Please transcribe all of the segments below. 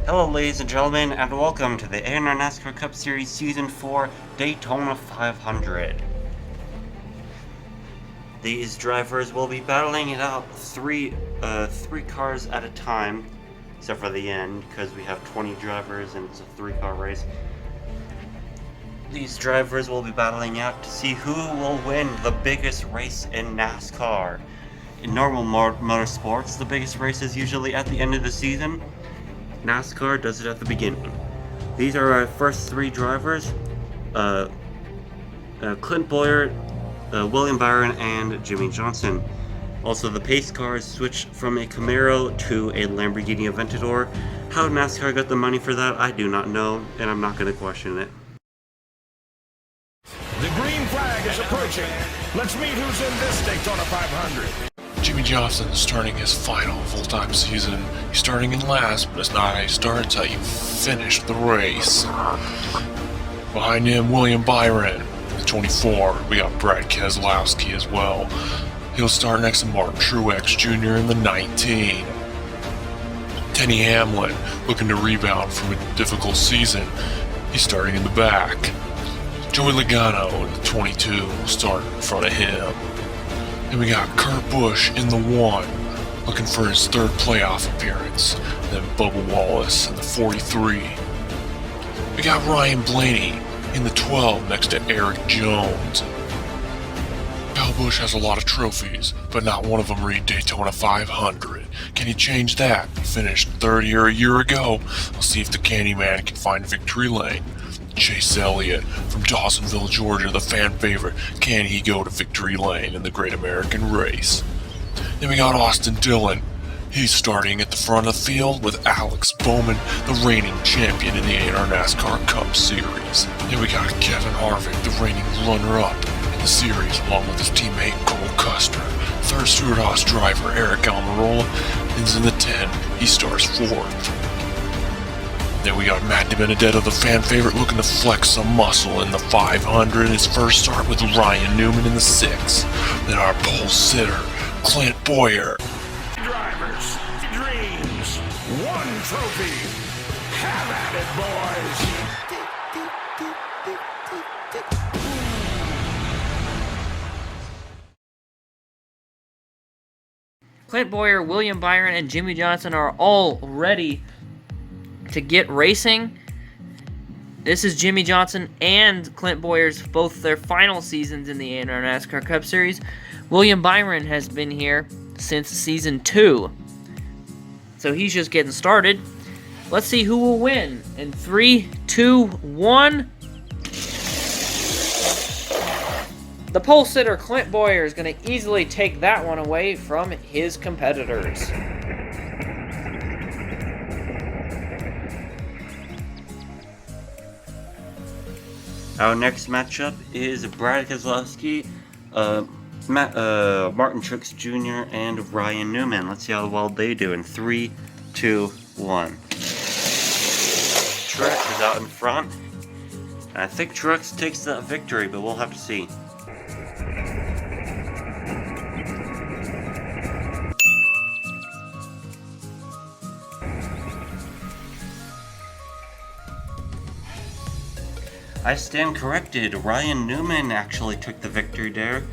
Hello ladies and gentlemen, and welcome to the NASCAR Cup Series Season 4 Daytona 500. These drivers will be battling it out three cars at a time, except for the end, because we have 20 drivers and it's a 3-car race. These drivers will be battling out to see who will win the biggest race in NASCAR. In normal motorsports, the biggest race is usually at the end of the season. NASCAR does it at the beginning. These are our first 3 drivers, Clint Bowyer, William Byron, and Jimmy Johnson. Also, the pace cars switched from a Camaro to a Lamborghini Aventador. How NASCAR got the money for that, I do not know, and I'm not going to question it. The green flag is approaching. Let's meet who's in this Daytona 500. Jimmy Johnson is starting his final full-time season. He's starting in last, but it's not how you start, it's how you finish the race. Behind him, William Byron, the 24. We got Brad Keselowski as well. He'll start next to Martin Truex Jr. in the 19. Denny Hamlin, looking to rebound from a difficult season. He's starting in the back. Joey Logano in the 22 will start in front of him. And we got Kurt Busch in the 1, looking for his 3rd playoff appearance. Then Bubba Wallace in the 43. We got Ryan Blaney in the 12 next to Eric Jones. Kyle Busch has a lot of trophies, but not one of them read Daytona 500. Can he change that? He finished 3rd here a year ago. We'll see if the Candyman can find victory lane. Chase Elliott from Dawsonville, Georgia, the fan favorite. Can he go to victory lane in the Great American Race? Then we got Austin Dillon. He's starting at the front of the field with Alex Bowman, the reigning champion in the A&R NASCAR Cup Series. Then we got Kevin Harvick, the reigning runner-up in the series, along with his teammate Cole Custer. 3rd Stewart-Haas driver Eric Almirola is in the 10. He starts 4th. Then we got Matt DiBenedetto, the fan favorite, looking to flex some muscle in the 500. His first start with Ryan Newman in the 6. Then our pole sitter, Clint Bowyer. Drivers, dreams, 1 trophy. Have at it, boys. Clint Bowyer, William Byron, and Jimmy Johnson are all ready to get racing. This is Jimmy Johnson and Clint Bowyer's both their final seasons in the A&R NASCAR Cup Series. William Byron has been here since season 2, so he's just getting started. Let's see who will win in 3, 2, 1. The pole sitter Clint Bowyer is going to easily take that one away from his competitors. Our next matchup is Brad Keselowski, Martin Truex Jr., and Ryan Newman. Let's see how well they do in 3, 2, 1. Truex is out in front. And I think Truex takes that victory, but we'll have to see. I stand corrected. Ryan Newman actually took the victory there,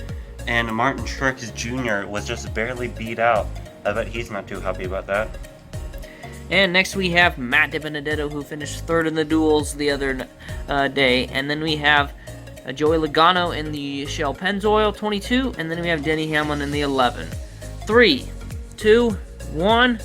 and Martin Truex Jr. was just barely beat out. I bet he's not too happy about that. And next we have Matt DiBenedetto, who finished 3rd in the duels the other day. And then we have Joey Logano in the Shell Pennzoil 22. And then we have Denny Hamlin in the 11. 3, 2, 1.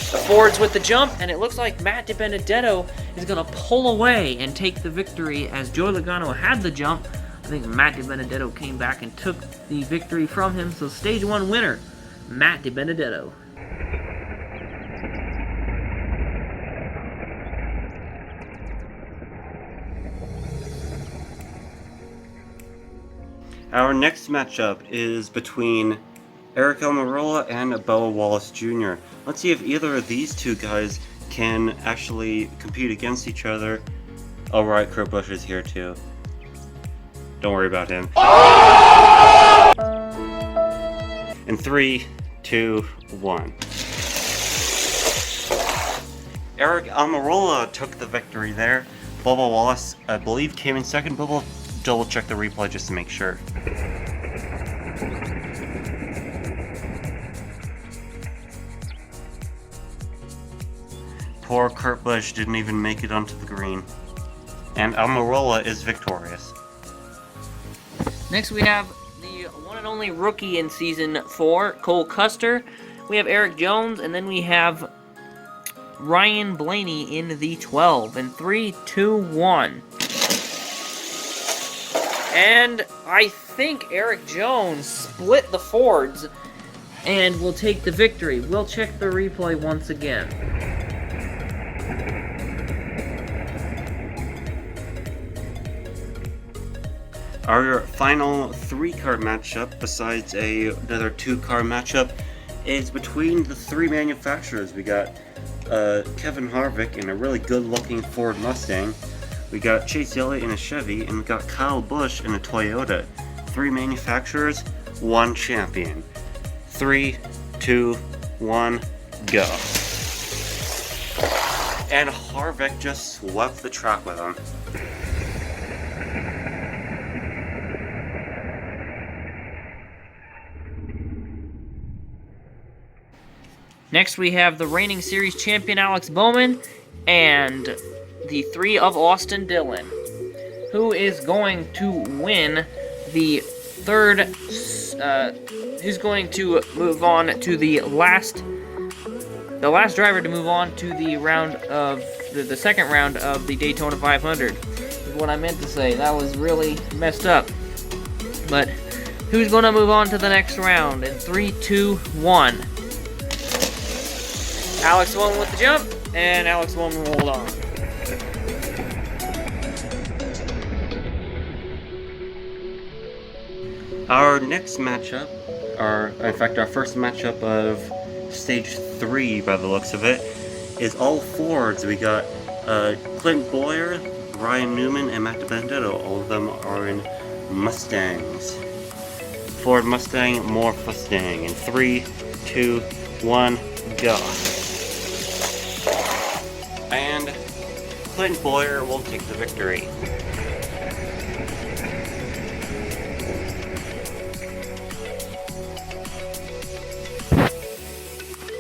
The Fords with the jump, and it looks like Matt DiBenedetto is going to pull away and take the victory as Joey Logano had the jump. I think Matt DiBenedetto came back and took the victory from him. So stage 1 winner, Matt DiBenedetto. Our next matchup is between Eric Almirola and Bubba Wallace Jr. Let's see if either of these 2 guys can actually compete against each other. Alright, Kurt Busch is here too. Don't worry about him. In 3, 2, 1. Eric Almirola took the victory there. Bubba Wallace, I believe, came in second, but we'll double check the replay just to make sure. Poor Kurt Busch didn't even make it onto the green. And Almirola is victorious. Next we have the one and only rookie in Season 4, Cole Custer. We have Eric Jones, and then we have Ryan Blaney in the 12. In 3, 2, 1. And I think Eric Jones split the Fords and will take the victory. We'll check the replay once again. Our final 3-car matchup, besides another 2-car matchup, is between the 3 manufacturers. We got Kevin Harvick in a really good-looking Ford Mustang. We got Chase Elliott in a Chevy, and we got Kyle Busch in a Toyota. 3 manufacturers, 1 champion. 3, 2, 1, go. And Harvick just swept the track with him. Next we have the reigning series champion Alex Bowman and the 3 of Austin Dillon, who is going to win the third, who's going to move on to the last driver to move on to the round of, the second round of the Daytona 500, is what I meant to say. That was really messed up. But who's going to move on to the next round? In 3, 2, 1. Alex won with the jump, and Alex won rolled on. Our next matchup, in fact our first matchup of Stage 3 by the looks of it, is all Fords. We got Clint Bowyer, Ryan Newman, and Matt DiBenedetto. All of them are in Mustangs. Ford Mustang, more Mustang. In 3, 2, 1, go. And Clint Bowyer will take the victory.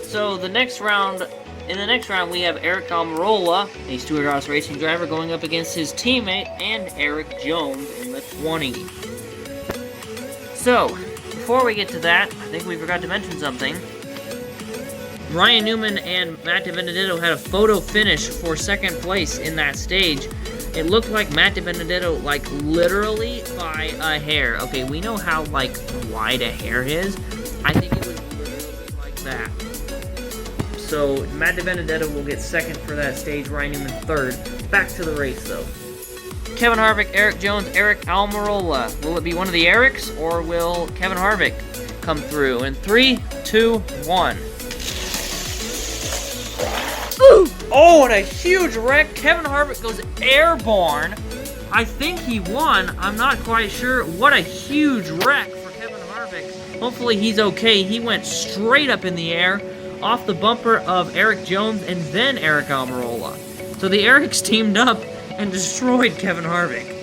So in the next round we have Eric Almirola, a Stewart-Haas racing driver, going up against his teammate and Eric Jones in the 20. So, before we get to that, I think we forgot to mention something. Ryan Newman and Matt DiBenedetto had a photo finish for second place in that stage. It looked like Matt DiBenedetto, literally by a hair. Okay, we know how, wide a hair is. I think it was literally like that. So, Matt DiBenedetto will get second for that stage, Ryan Newman third. Back to the race, though. Kevin Harvick, Eric Jones, Eric Almirola. Will it be one of the Erics, or will Kevin Harvick come through? In 3, 2, 1. Ooh! Oh, and a huge wreck. Kevin Harvick goes airborne. I think he won. I'm not quite sure. What a huge wreck for Kevin Harvick. Hopefully he's okay. He went straight up in the air, off the bumper of Eric Jones and then Eric Almirola. So the Erics teamed up and destroyed Kevin Harvick.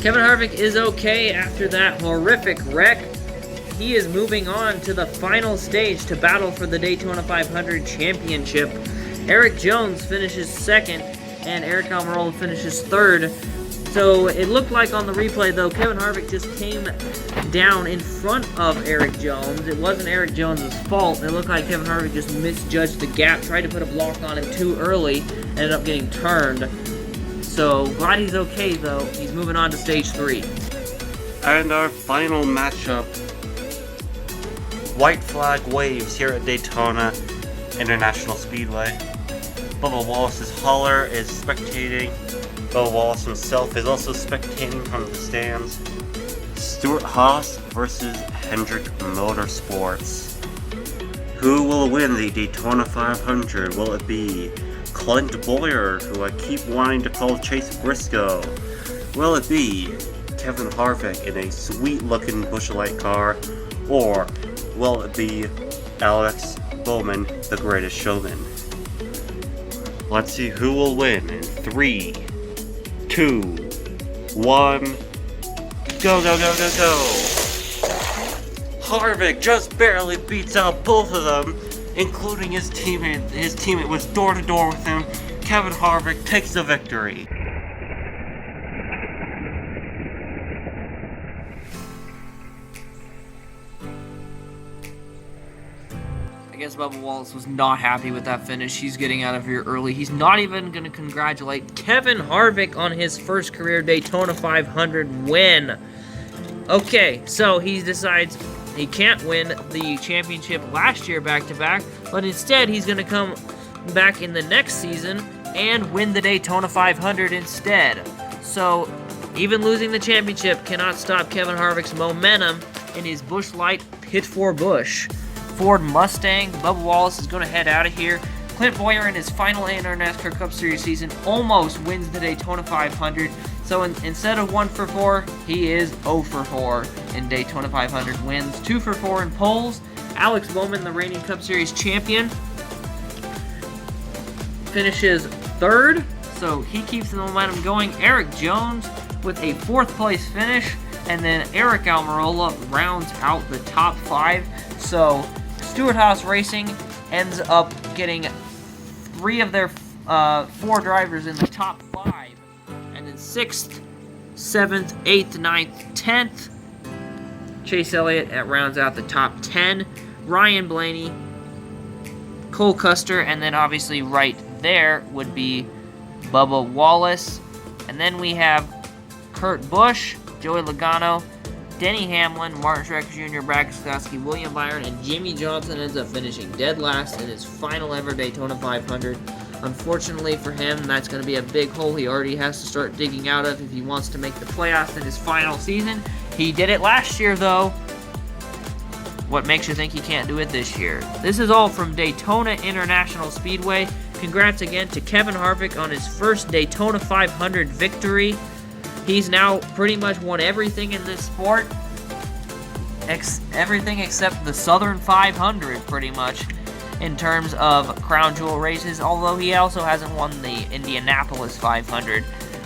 Kevin Harvick is okay after that horrific wreck. He is moving on to the final stage to battle for the Daytona 500 championship. Eric Jones finishes second, and Eric Almirola finishes third. So it looked like on the replay, though, Kevin Harvick just came down in front of Eric Jones. It wasn't Eric Jones' fault. It looked like Kevin Harvick just misjudged the gap, tried to put a block on him too early, ended up getting turned. So glad he's okay, though. He's moving on to stage 3. And our final matchup, white flag waves here at Daytona International Speedway. Bubba Wallace's hauler is spectating. Bubba Wallace himself is also spectating from the stands. Stewart-Haas versus Hendrick Motorsports. Who will win the Daytona 500? Will it be Clint Bowyer, who I keep wanting to call Chase Briscoe? Will it be Kevin Harvick in a sweet-looking Busch Light car, or will it be Alex Bowman, the greatest showman? Let's see who will win in 3, 2, 1, go, go, go, go, go! Harvick just barely beats out both of them, including his teammate. His teammate was door-to-door with him. Kevin Harvick takes the victory. I guess Bubba Wallace was not happy with that finish. He's getting out of here early. He's not even going to congratulate Kevin Harvick on his first career Daytona 500 win. Okay, so he decides he can't win the championship last year back-to-back, but instead he's going to come back in the next season and win the Daytona 500 instead. So even losing the championship cannot stop Kevin Harvick's momentum in his Busch Light Pit for Busch Ford Mustang. Bubba Wallace is going to head out of here. Clint Bowyer in his final NASCAR Cup Series season almost wins the Daytona 500. So instead of 1 for 4, he is 0 for 4 in Daytona 500 wins. 2 for 4 in poles. Alex Bowman, the reigning Cup Series champion, finishes 3rd. So he keeps the momentum going. Eric Jones with a 4th place finish. And then Eric Almirola rounds out the top 5. So Stewart Haas Racing ends up getting 3 of their 4 drivers in the top 5. And then 6th, 7th, 8th, 9th, 10th. Chase Elliott rounds out the top 10. Ryan Blaney, Cole Custer, and then obviously right there would be Bubba Wallace. And then we have Kurt Busch, Joey Logano, Denny Hamlin, Martin Truex Jr., Brad Keselowski, William Byron, and Jimmy Johnson ends up finishing dead last in his final ever Daytona 500. Unfortunately for him, that's going to be a big hole he already has to start digging out of if he wants to make the playoffs in his final season. He did it last year, though. What makes you think he can't do it this year? This is all from Daytona International Speedway. Congrats again to Kevin Harvick on his first Daytona 500 victory. He's now pretty much won everything in this sport. Everything except the Southern 500, pretty much, in terms of crown jewel races, although he also hasn't won the Indianapolis 500.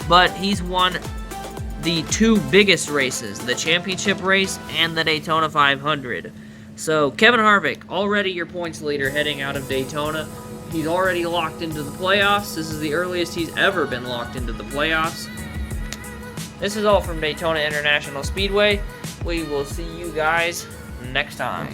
But he's won the 2 biggest races, the championship race and the Daytona 500. So Kevin Harvick, already your points leader heading out of Daytona. He's already locked into the playoffs. This is the earliest he's ever been locked into the playoffs. This is all from Daytona International Speedway. We will see you guys next time.